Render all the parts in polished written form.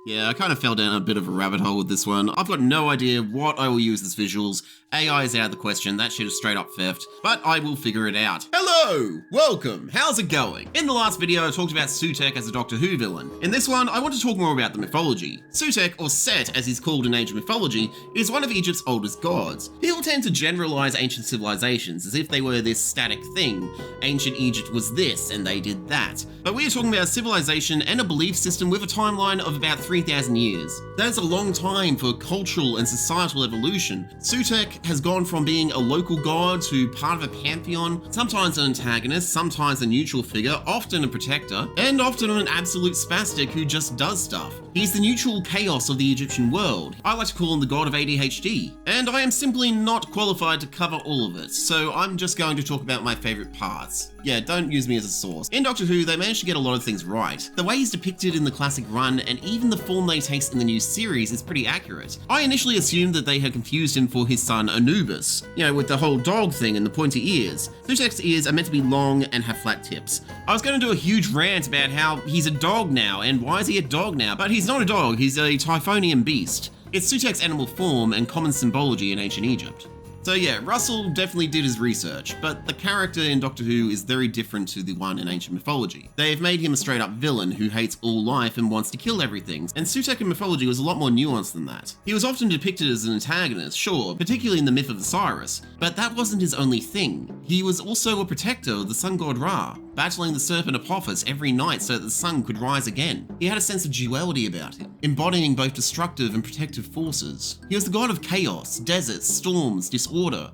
Yeah, I kind of fell down a bit of a rabbit hole with this one. I've got no idea what I will use as visuals. AI is out of the question, that shit is straight up theft, but I will figure it out. Hello! Welcome! How's it going? In the last video, I talked about Sutekh as a Doctor Who villain. In this one, I want to talk more about the mythology. Sutekh, or Set as he's called in ancient mythology, is one of Egypt's oldest gods. People tend to generalize ancient civilizations as if they were this static thing. Ancient Egypt was this, and they did that. But we are talking about a civilization and a belief system with a timeline of about 3,000 years. That's a long time for cultural and societal evolution. Sutekh has gone from being a local god to part of a pantheon, sometimes an antagonist, sometimes a neutral figure, often a protector, and often an absolute spastic who just does stuff. He's the neutral chaos of the Egyptian world. I like to call him the god of ADHD, and I am simply not qualified to cover all of it, so I'm just going to talk about my favourite parts. Yeah, don't use me as a source. In Doctor Who, they managed to get a lot of things right. The way he's depicted in the classic run, and even the form they take in the new series, is pretty accurate. I initially assumed that they had confused him for his son Anubis, you know, with the whole dog thing and the pointy ears. Sutekh's ears are meant to be long and have flat tips. I was going to do a huge rant about how he's a dog now, and why is he a dog now, but he's not a dog, he's a Typhonian beast. It's Sutekh's animal form and common symbology in ancient Egypt. So yeah, Russell definitely did his research, but the character in Doctor Who is very different to the one in ancient mythology. They've made him a straight up villain who hates all life and wants to kill everything, and Sutekh in mythology was a lot more nuanced than that. He was often depicted as an antagonist, sure, particularly in the myth of Osiris, but that wasn't his only thing. He was also a protector of the sun god Ra, battling the serpent Apophis every night so that the sun could rise again. He had a sense of duality about him, embodying both destructive and protective forces. He was the god of chaos, deserts, storms, disorder,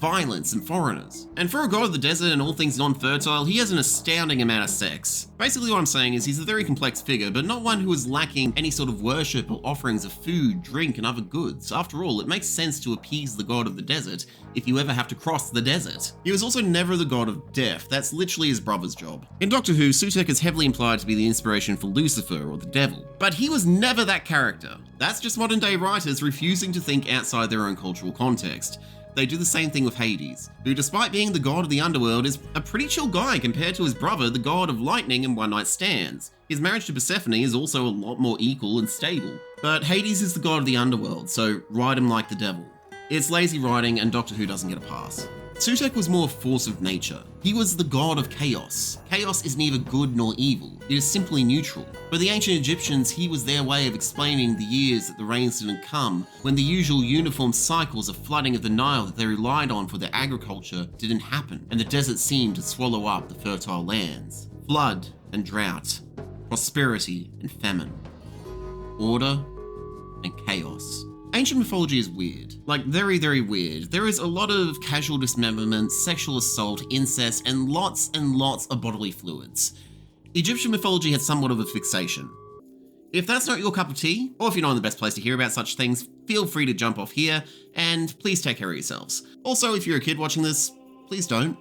violence, and foreigners. And for a god of the desert and all things non-fertile, he has an astounding amount of sex. Basically what I'm saying is he's a very complex figure, but not one who is lacking any sort of worship or offerings of food, drink, and other goods. After all, it makes sense to appease the god of the desert if you ever have to cross the desert. He was also never the god of death, that's literally his brother's job. In Doctor Who, Sutekh is heavily implied to be the inspiration for Lucifer or the devil, but he was never that character. That's just modern day writers refusing to think outside their own cultural context. They do the same thing with Hades, who despite being the god of the underworld is a pretty chill guy compared to his brother, the god of lightning and one-night stands. His marriage to Persephone is also a lot more equal and stable. But Hades is the god of the underworld, so write him like the devil. It's lazy writing and Doctor Who doesn't get a pass. Sutekh was more a force of nature. He was the god of chaos. Chaos is neither good nor evil, it is simply neutral. For the ancient Egyptians, he was their way of explaining the years that the rains didn't come, when the usual uniform cycles of flooding of the Nile that they relied on for their agriculture didn't happen, and the desert seemed to swallow up the fertile lands. Flood and drought, prosperity and famine, order and chaos. Ancient mythology is weird. Like, very, very weird. There is a lot of casual dismemberment, sexual assault, incest, and lots of bodily fluids. Egyptian mythology had somewhat of a fixation. If that's not your cup of tea, or if you're not in the best place to hear about such things, feel free to jump off here, and please take care of yourselves. Also, if you're a kid watching this, please don't.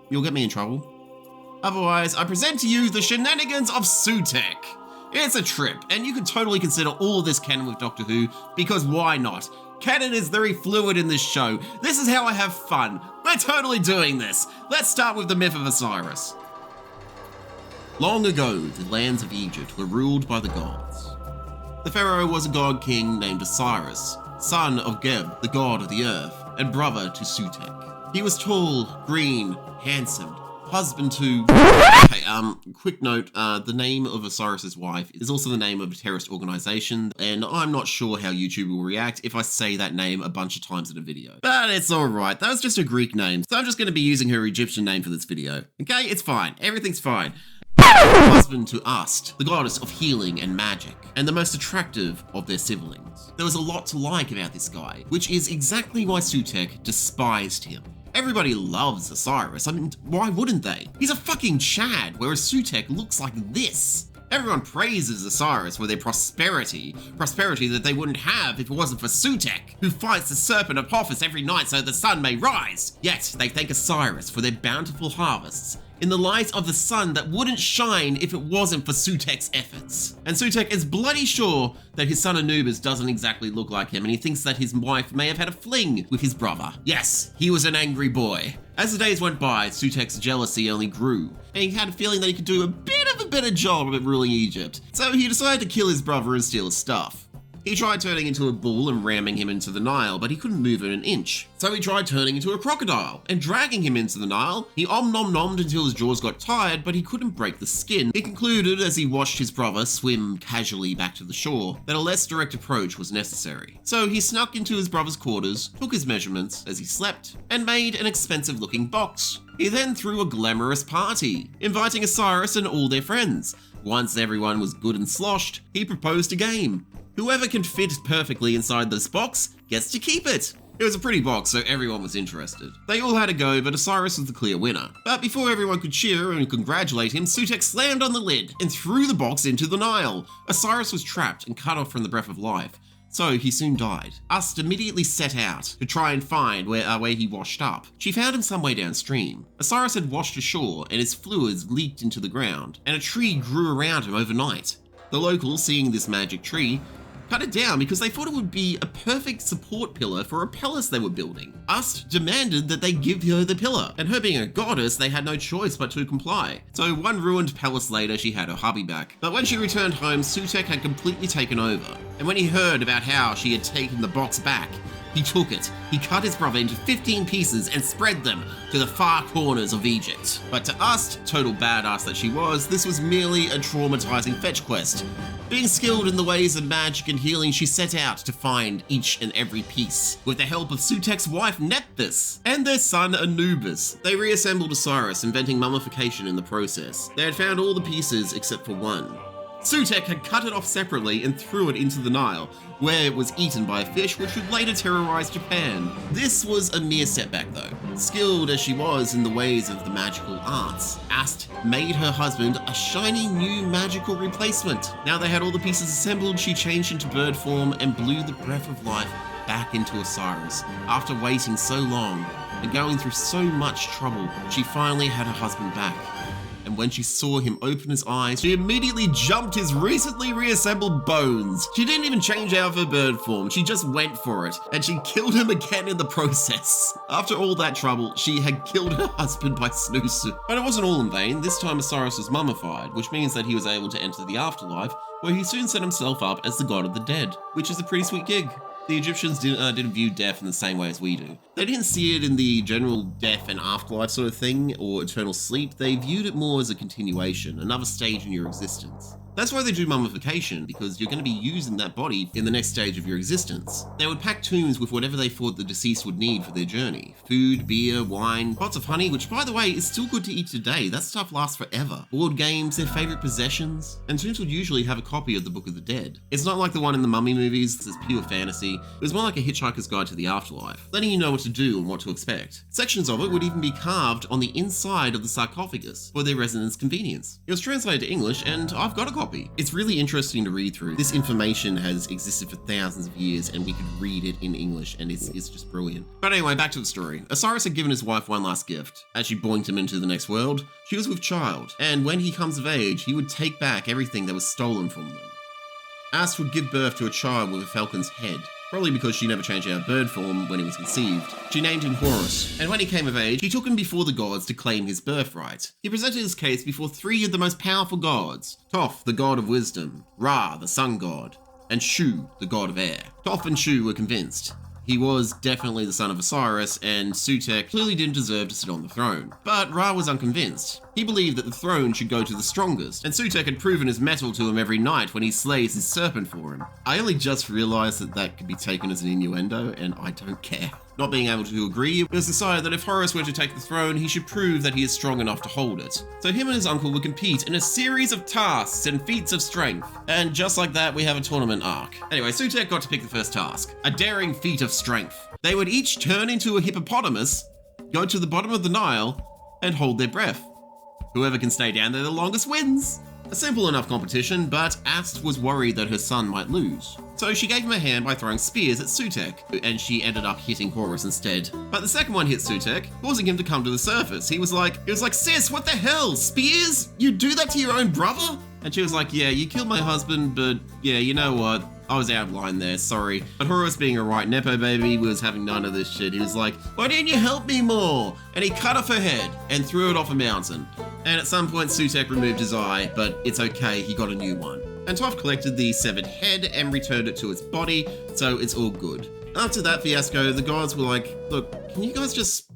You'll get me in trouble. Otherwise, I present to you the shenanigans of Sutekh. It's a trip, and you could totally consider all of this canon with Doctor Who, because why not? Canon is very fluid in this show. This is how I have fun. We're totally doing this. Let's start with the myth of Osiris. Long ago, the lands of Egypt were ruled by the gods. The pharaoh was a god king named Osiris, son of Geb, the god of the earth, and brother to Sutekh. He was tall, green, handsome, husband to... Okay, quick note, the name of Osiris's wife is also the name of a terrorist organization, and I'm not sure how YouTube will react if I say that name a bunch of times in a video. But it's alright, that was just a Greek name, so I'm just going to be using her Egyptian name for this video. Okay, it's fine, everything's fine. Husband to Ast, the goddess of healing and magic, and the most attractive of their siblings. There was a lot to like about this guy, which is exactly why Sutekh despised him. Everybody loves Osiris, I mean, why wouldn't they? He's a fucking Chad, whereas Sutekh looks like this. Everyone praises Osiris for their prosperity that they wouldn't have if it wasn't for Sutekh, who fights the serpent Apophis every night so the sun may rise. Yet, they thank Osiris for their bountiful harvests, in the light of the sun that wouldn't shine if it wasn't for Sutekh's efforts. And Sutekh is bloody sure that his son Anubis doesn't exactly look like him, and he thinks that his wife may have had a fling with his brother. Yes, he was an angry boy. As the days went by, Sutekh's jealousy only grew, and he had a feeling that he could do a bit of have a better job at ruling Egypt, so he decided to kill his brother and steal his stuff. He tried turning into a bull and ramming him into the Nile, but he couldn't move it an inch. So he tried turning into a crocodile and dragging him into the Nile. He om-nom-nommed until his jaws got tired, but he couldn't break the skin. He concluded as he watched his brother swim casually back to the shore that a less direct approach was necessary. So he snuck into his brother's quarters, took his measurements as he slept, and made an expensive-looking box. He then threw a glamorous party, inviting Osiris and all their friends. Once everyone was good and sloshed, he proposed a game. Whoever can fit perfectly inside this box gets to keep it. It was a pretty box, so everyone was interested. They all had a go, but Osiris was the clear winner. But before everyone could cheer and congratulate him, Sutekh slammed on the lid and threw the box into the Nile. Osiris was trapped and cut off from the breath of life, so he soon died. Ust immediately set out to try and find where he washed up. She found him some way downstream. Osiris had washed ashore and his fluids leaked into the ground, and a tree grew around him overnight. The locals, seeing this magic tree, cut it down because they thought it would be a perfect support pillar for a palace they were building. Ust demanded that they give her the pillar, and her being a goddess, they had no choice but to comply. So one ruined palace later, she had her hubby back. But when she returned home, Sutekh had completely taken over. And when he heard about how she had taken the box back, he took it. He cut his brother into 15 pieces and spread them to the far corners of Egypt. But to Ust, total badass that she was, this was merely a traumatizing fetch quest. Being skilled in the ways of magic and healing, she set out to find each and every piece. With the help of Sutekh's wife Nephthys and their son Anubis, they reassembled Osiris, inventing mummification in the process. They had found all the pieces except for one. Sutekh had cut it off separately and threw it into the Nile, where it was eaten by a fish which would later terrorize Japan. This was a mere setback though. Skilled as she was in the ways of the magical arts, Ast made her husband a shiny new magical replacement. Now they had all the pieces assembled, she changed into bird form and blew the breath of life back into Osiris. After waiting so long and going through so much trouble, she finally had her husband back. And when she saw him open his eyes, she immediately jumped his recently reassembled bones. She didn't even change out of her bird form, she just went for it, and she killed him again in the process. After all that trouble, she had killed her husband by Snusu. But it wasn't all in vain. This time Osiris was mummified, which means that he was able to enter the afterlife, where he soon set himself up as the god of the dead, which is a pretty sweet gig. The Egyptians didn't view death in the same way as we do. They didn't see it in the general death and afterlife sort of thing, or eternal sleep. They viewed it more as a continuation, another stage in your existence. That's why they do mummification, because you're going to be using that body in the next stage of your existence. They would pack tombs with whatever they thought the deceased would need for their journey. Food, beer, wine, pots of honey, which by the way is still good to eat today. That stuff lasts forever. Board games, their favorite possessions, and tombs would usually have a copy of the Book of the Dead. It's not like the one in the Mummy movies, this is pure fantasy. It was more like a Hitchhiker's Guide to the Afterlife, letting you know what to do and what to expect. Sections of it would even be carved on the inside of the sarcophagus for their residents' convenience. It was translated to English, and I've got a copy. It's really interesting to read through. This information has existed for thousands of years and we could read it in English and it's just brilliant. But anyway, back to the story. Osiris had given his wife one last gift. As she boinked him into the next world, she was with child, and when he comes of age, he would take back everything that was stolen from them. Ast would give birth to a child with a falcon's head. Probably because she never changed out of bird form when he was conceived. She named him Horus, and when he came of age, he took him before the gods to claim his birthright. He presented his case before three of the most powerful gods: Thoth, the god of wisdom, Ra, the sun god, and Shu, the god of air. Thoth and Shu were convinced. He was definitely the son of Osiris, and Sutekh clearly didn't deserve to sit on the throne. But Ra was unconvinced. He believed that the throne should go to the strongest, and Sutekh had proven his mettle to him every night when he slays his serpent for him. I only just realised that that could be taken as an innuendo, and I don't care. Not being able to agree, it was decided that if Horus were to take the throne, he should prove that he is strong enough to hold it. So him and his uncle would compete in a series of tasks and feats of strength. And just like that, we have a tournament arc. Anyway, Sutekh got to pick the first task, a daring feat of strength. They would each turn into a hippopotamus, go to the bottom of the Nile, and hold their breath. Whoever can stay down there the longest wins. A simple enough competition, but Ast was worried that her son might lose. So she gave him a hand by throwing spears at Sutekh, and she ended up hitting Horus instead. But the second one hit Sutekh, causing him to come to the surface. He was like, sis, what the hell? Spears? You do that to your own brother? And she was like, yeah, you killed my husband, but yeah, you know what? I was out of line there, sorry. But Horus, being a right Nepo baby, was having none of this shit. He was like, why didn't you help me more? And he cut off her head and threw it off a mountain. And at some point, Sutekh removed his eye, but it's okay, he got a new one. And Toph collected the severed head and returned it to its body, so it's all good. After that fiasco, the gods were like, look, can you guys just,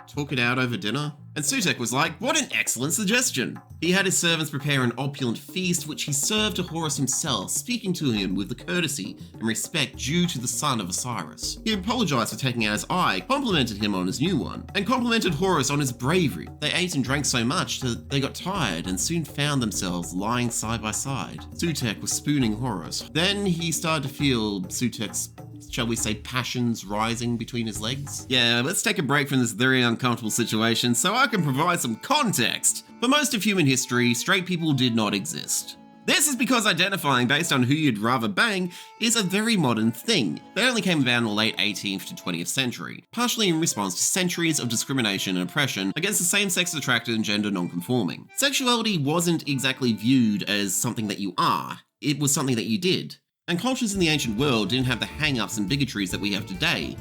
talk it out over dinner? And Sutekh was like, what an excellent suggestion. He had his servants prepare an opulent feast, which he served to Horus himself, speaking to him with the courtesy and respect due to the son of Osiris. He apologized for taking out his eye, complimented him on his new one, and complimented Horus on his bravery. They ate and drank so much that they got tired and soon found themselves lying side by side. Sutekh was spooning Horus. Then he started to feel Sutekh's, shall we say, passions rising between his legs? Yeah, let's take a break from this very uncomfortable situation so I can provide some context. For most of human history, straight people did not exist. This is because identifying based on who you'd rather bang is a very modern thing. They only came about in the late 18th to 20th century, partially in response to centuries of discrimination and oppression against the same-sex attracted and gender non-conforming. Sexuality wasn't exactly viewed as something that you are, it was something that you did. And cultures in the ancient world didn't have the hang-ups and bigotries that we have today.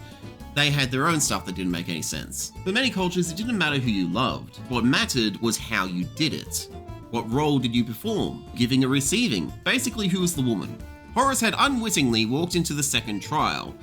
They had their own stuff that didn't make any sense. For many cultures, it didn't matter who you loved. What mattered was how you did it. What role did you perform? Giving or receiving? Basically, who was the woman? Horus had unwittingly walked into the second trial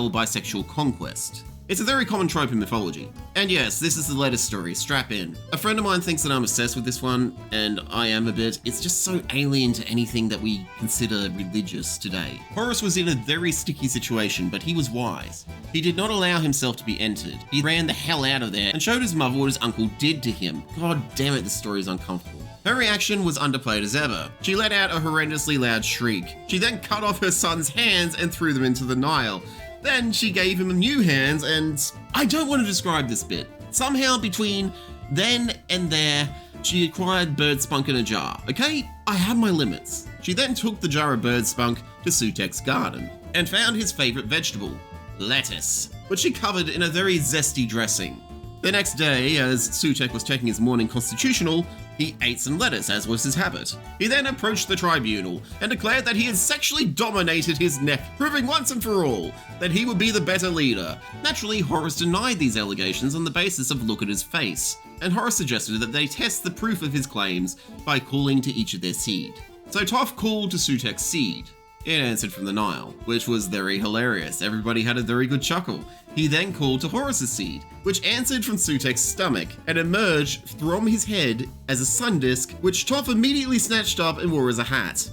by sexual conquest. It's a very common trope in mythology. And yes, this is the latest story, strap in. A friend of mine thinks that I'm obsessed with this one, and I am a bit. It's just so alien to anything that we consider religious today. Horus was in a very sticky situation, but he was wise. He did not allow himself to be entered. He ran the hell out of there and showed his mother what his uncle did to him. God damn it, this story is uncomfortable. Her reaction was underplayed as ever. She let out a horrendously loud shriek. She then cut off her son's hands and threw them into the Nile. Then she gave him new hands and I don't want to describe this bit. Somehow between then and there, she acquired bird spunk in a jar, okay? I have my limits. She then took the jar of bird spunk to Sutekh's garden and found his favorite vegetable, lettuce, which she covered in a very zesty dressing. The next day, as Sutekh was taking his morning constitutional, he ate some lettuce, as was his habit. He then approached the tribunal and declared that he had sexually dominated his neck, proving once and for all that he would be the better leader. Naturally, Horus denied these allegations on the basis of look at his face, and Horus suggested that they test the proof of his claims by calling to each of their seed. So Toph called to Sutekh's seed. It answered from the Nile, which was very hilarious. Everybody had a very good chuckle. He then called to Horus's seed, which answered from Sutekh's stomach and emerged from his head as a sun disk, which Toph immediately snatched up and wore as a hat.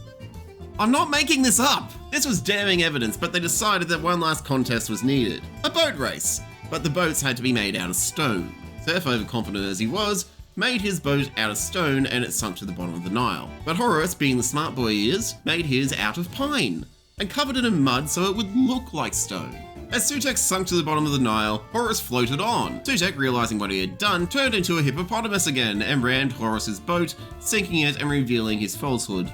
I'm not making this up! This was damning evidence, but they decided that one last contest was needed. A boat race. But the boats had to be made out of stone. Seth, overconfident as he was, made his boat out of stone and it sunk to the bottom of the Nile. But Horus, being the smart boy he is, made his out of pine and covered it in mud so it would look like stone. As Sutekh sunk to the bottom of the Nile, Horus floated on. Sutekh, realizing what he had done, turned into a hippopotamus again and rammed Horus's boat, sinking it and revealing his falsehood.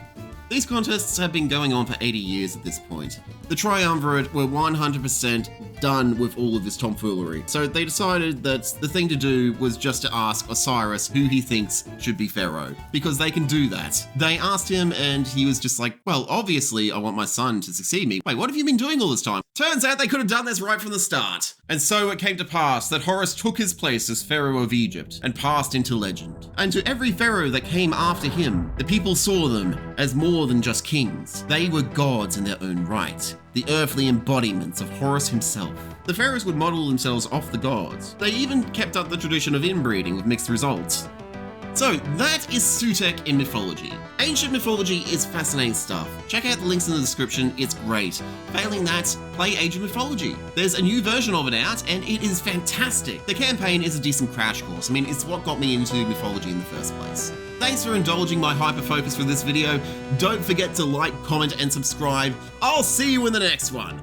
These contests have been going on for 80 years at this point. The Triumvirate were 100% done with all of this tomfoolery, so they decided that the thing to do was just to ask Osiris who he thinks should be Pharaoh, because they can do that. They asked him and he was just like, well, obviously I want my son to succeed me. Wait, what have you been doing all this time? Turns out they could have done this right from the start. And so it came to pass that Horus took his place as Pharaoh of Egypt and passed into legend. And to every Pharaoh that came after him, the people saw them as more than just kings. They were gods in their own right, the earthly embodiments of Horus himself. The pharaohs would model themselves off the gods. They even kept up the tradition of inbreeding with mixed results. So that is Sutekh in mythology. Ancient mythology is fascinating stuff. Check out the links in the description, it's great. Failing that, play Age of Mythology. There's a new version of it out and it is fantastic. The campaign is a decent crash course. I mean, it's what got me into mythology in the first place. Thanks for indulging my hyperfocus for this video. Don't forget to like, comment, and subscribe. I'll see you in the next one.